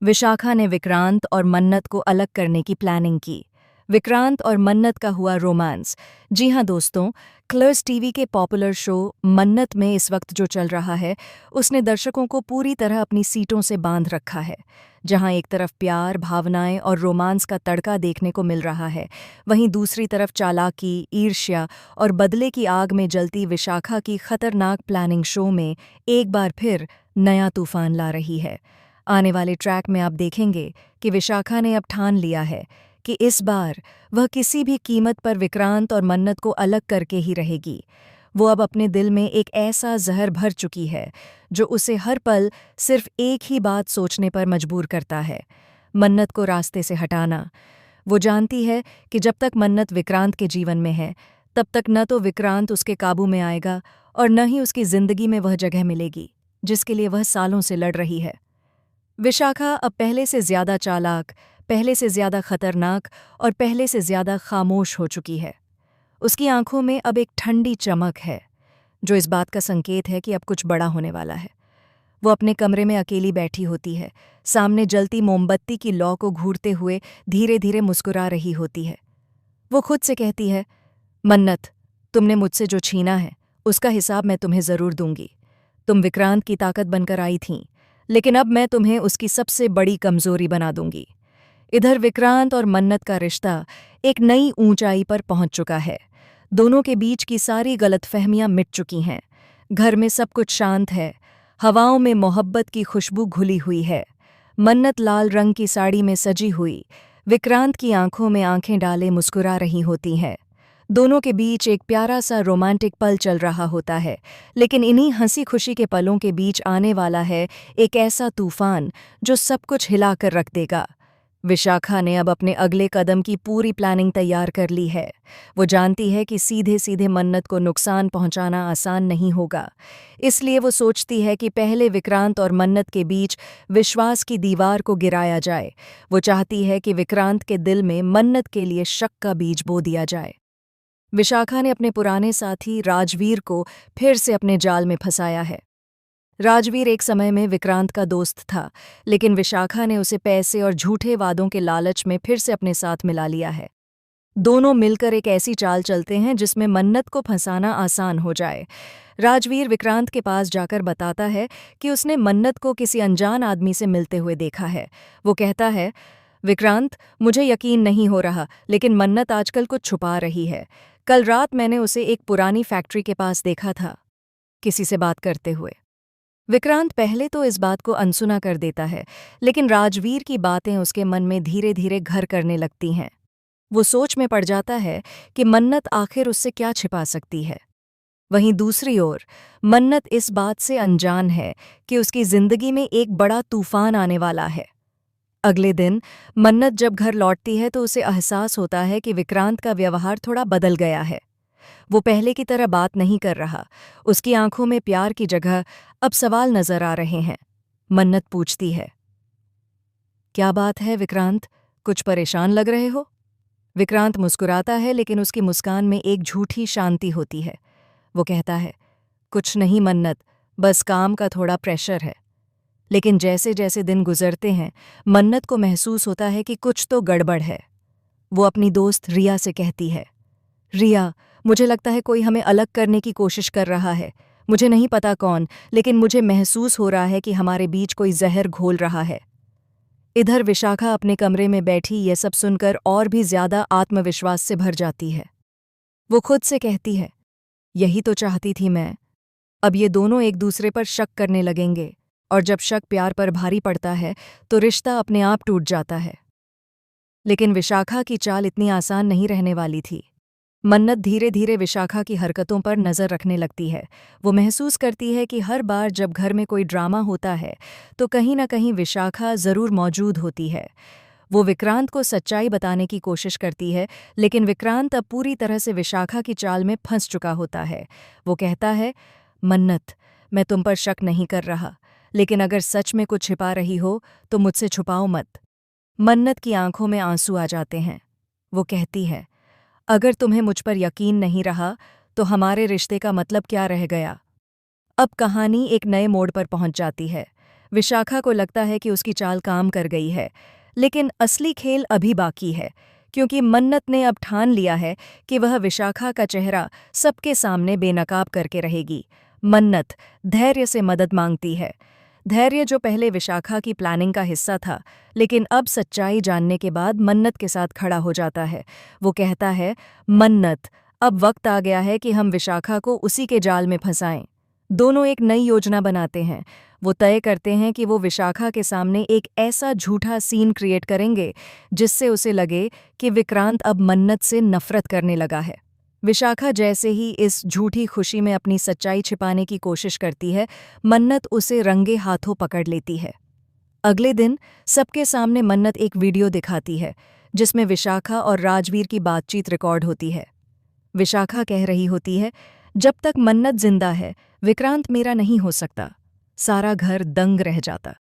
विशाखा ने विक्रांत और मन्नत को अलग करने की प्लानिंग की। विक्रांत और मन्नत का हुआ रोमांस। जी हाँ दोस्तों, कलर्स टीवी के पॉपुलर शो मन्नत में इस वक्त जो चल रहा है, उसने दर्शकों को पूरी तरह अपनी सीटों से बांध रखा है। जहां एक तरफ प्यार, भावनाएं और रोमांस का तड़का देखने को मिल रहा है, वहीं दूसरी तरफ चालाकी, ईर्ष्या और बदले की आग में जलती विशाखा की खतरनाक प्लानिंग शो में एक बार फिर नया तूफान ला रही है। आने वाले ट्रैक में आप देखेंगे कि विशाखा ने अब ठान लिया है कि इस बार वह किसी भी कीमत पर विक्रांत और मन्नत को अलग करके ही रहेगी। वो अब अपने दिल में एक ऐसा जहर भर चुकी है जो उसे हर पल सिर्फ एक ही बात सोचने पर मजबूर करता है, मन्नत को रास्ते से हटाना। वो जानती है कि जब तक मन्नत विक्रांत के जीवन में है, तब तक न तो विक्रांत उसके काबू में आएगा और न ही उसकी जिंदगी में वह जगह मिलेगी जिसके लिए वह सालों से लड़ रही है। विशाखा अब पहले से ज्यादा चालाक, पहले से ज्यादा खतरनाक और पहले से ज्यादा खामोश हो चुकी है। उसकी आंखों में अब एक ठंडी चमक है जो इस बात का संकेत है कि अब कुछ बड़ा होने वाला है। वो अपने कमरे में अकेली बैठी होती है, सामने जलती मोमबत्ती की लौ को घूरते हुए धीरे धीरे मुस्कुरा रही होती है। वो खुद से कहती है, मन्नत, तुमने मुझसे जो छीना है उसका हिसाब मैं तुम्हें जरूर दूंगी। तुम विक्रांत की ताकत बनकर आई थीं, लेकिन अब मैं तुम्हें उसकी सबसे बड़ी कमजोरी बना दूंगी। इधर विक्रांत और मन्नत का रिश्ता एक नई ऊंचाई पर पहुंच चुका है। दोनों के बीच की सारी गलतफहमियां मिट चुकी हैं। घर में सब कुछ शांत है, हवाओं में मोहब्बत की खुशबू घुली हुई है। मन्नत लाल रंग की साड़ी में सजी हुई विक्रांत की आंखों में आंखें डाले मुस्कुरा रही होती हैं। दोनों के बीच एक प्यारा सा रोमांटिक पल चल रहा होता है, लेकिन इन्हीं हंसी खुशी के पलों के बीच आने वाला है एक ऐसा तूफान जो सब कुछ हिला कर रख देगा। विशाखा ने अब अपने अगले कदम की पूरी प्लानिंग तैयार कर ली है। वो जानती है कि सीधे सीधे मन्नत को नुकसान पहुंचाना आसान नहीं होगा, इसलिए वो सोचती है कि पहले विक्रांत और मन्नत के बीच विश्वास की दीवार को गिराया जाए। वो चाहती है कि विक्रांत के दिल में मन्नत के लिए शक का बीज बो दिया जाए। विशाखा ने अपने पुराने साथी राजवीर को फिर से अपने जाल में फंसाया है। राजवीर एक समय में विक्रांत का दोस्त था, लेकिन विशाखा ने उसे पैसे और झूठे वादों के लालच में फिर से अपने साथ मिला लिया है। दोनों मिलकर एक ऐसी चाल चलते हैं जिसमें मन्नत को फंसाना आसान हो जाए। राजवीर विक्रांत के पास जाकर बताता है कि उसने मन्नत को किसी अनजान आदमी से मिलते हुए देखा है। वो कहता है, विक्रांत, मुझे यकीन नहीं हो रहा, लेकिन मन्नत आजकल कुछ छुपा रही है। कल रात मैंने उसे एक पुरानी फैक्ट्री के पास देखा था, किसी से बात करते हुए। विक्रांत पहले तो इस बात को अनसुना कर देता है, लेकिन राजवीर की बातें उसके मन में धीरे धीरे घर करने लगती हैं। वो सोच में पड़ जाता है कि मन्नत आखिर उससे क्या छिपा सकती है। वहीं दूसरी ओर मन्नत इस बात से अनजान है कि उसकी जिंदगी में एक बड़ा तूफान आने वाला है। अगले दिन मन्नत जब घर लौटती है तो उसे एहसास होता है कि विक्रांत का व्यवहार थोड़ा बदल गया है। वो पहले की तरह बात नहीं कर रहा। उसकी आंखों में प्यार की जगह अब सवाल नजर आ रहे हैं। मन्नत पूछती है, क्या बात है विक्रांत, कुछ परेशान लग रहे हो? विक्रांत मुस्कुराता है, लेकिन उसकी मुस्कान में एक झूठी शांति होती है। वो कहता है, कुछ नहीं मन्नत, बस काम का थोड़ा प्रेशर है। लेकिन जैसे जैसे दिन गुजरते हैं, मन्नत को महसूस होता है कि कुछ तो गड़बड़ है। वो अपनी दोस्त रिया से कहती है, रिया, मुझे लगता है कोई हमें अलग करने की कोशिश कर रहा है। मुझे नहीं पता कौन, लेकिन मुझे महसूस हो रहा है कि हमारे बीच कोई जहर घोल रहा है। इधर विशाखा अपने कमरे में बैठी यह सब सुनकर और भी ज्यादा आत्मविश्वास से भर जाती है। वो खुद से कहती है, यही तो चाहती थी मैं। अब ये दोनों एक दूसरे पर शक करने लगेंगे, और जब शक प्यार पर भारी पड़ता है तो रिश्ता अपने आप टूट जाता है। लेकिन विशाखा की चाल इतनी आसान नहीं रहने वाली थी। मन्नत धीरे धीरे विशाखा की हरकतों पर नजर रखने लगती है। वो महसूस करती है कि हर बार जब घर में कोई ड्रामा होता है तो कहीं न कहीं विशाखा जरूर मौजूद होती है। वो विक्रांत को सच्चाई बताने की कोशिश करती है, लेकिन विक्रांत अब पूरी तरह से विशाखा की चाल में फंस चुका होता है। वो कहता है, मन्नत, मैं तुम पर शक नहीं कर रहा, लेकिन अगर सच में कुछ छिपा रही हो तो मुझसे छुपाओ मत। मन्नत की आंखों में आंसू आ जाते हैं। वो कहती है, अगर तुम्हें मुझ पर यकीन नहीं रहा तो हमारे रिश्ते का मतलब क्या रह गया? अब कहानी एक नए मोड़ पर पहुंच जाती है। विशाखा को लगता है कि उसकी चाल काम कर गई है, लेकिन असली खेल अभी बाकी है, क्योंकि मन्नत ने अब ठान लिया है कि वह विशाखा का चेहरा सबके सामने बेनकाब करके रहेगी। मन्नत धैर्य से मदद मांगती है। धैर्य जो पहले विशाखा की प्लानिंग का हिस्सा था, लेकिन अब सच्चाई जानने के बाद मन्नत के साथ खड़ा हो जाता है। वो कहता है, मन्नत, अब वक्त आ गया है कि हम विशाखा को उसी के जाल में फंसाएं। दोनों एक नई योजना बनाते हैं। वो तय करते हैं कि वो विशाखा के सामने एक ऐसा झूठा सीन क्रिएट करेंगे जिससे उसे लगे कि विक्रांत अब मन्नत से नफरत करने लगा है। विशाखा जैसे ही इस झूठी खुशी में अपनी सच्चाई छिपाने की कोशिश करती है, मन्नत उसे रंगे हाथों पकड़ लेती है। अगले दिन सबके सामने मन्नत एक वीडियो दिखाती है जिसमें विशाखा और राजवीर की बातचीत रिकॉर्ड होती है। विशाखा कह रही होती है, जब तक मन्नत जिंदा है विक्रांत मेरा नहीं हो सकता। सारा घर दंग रह जाता।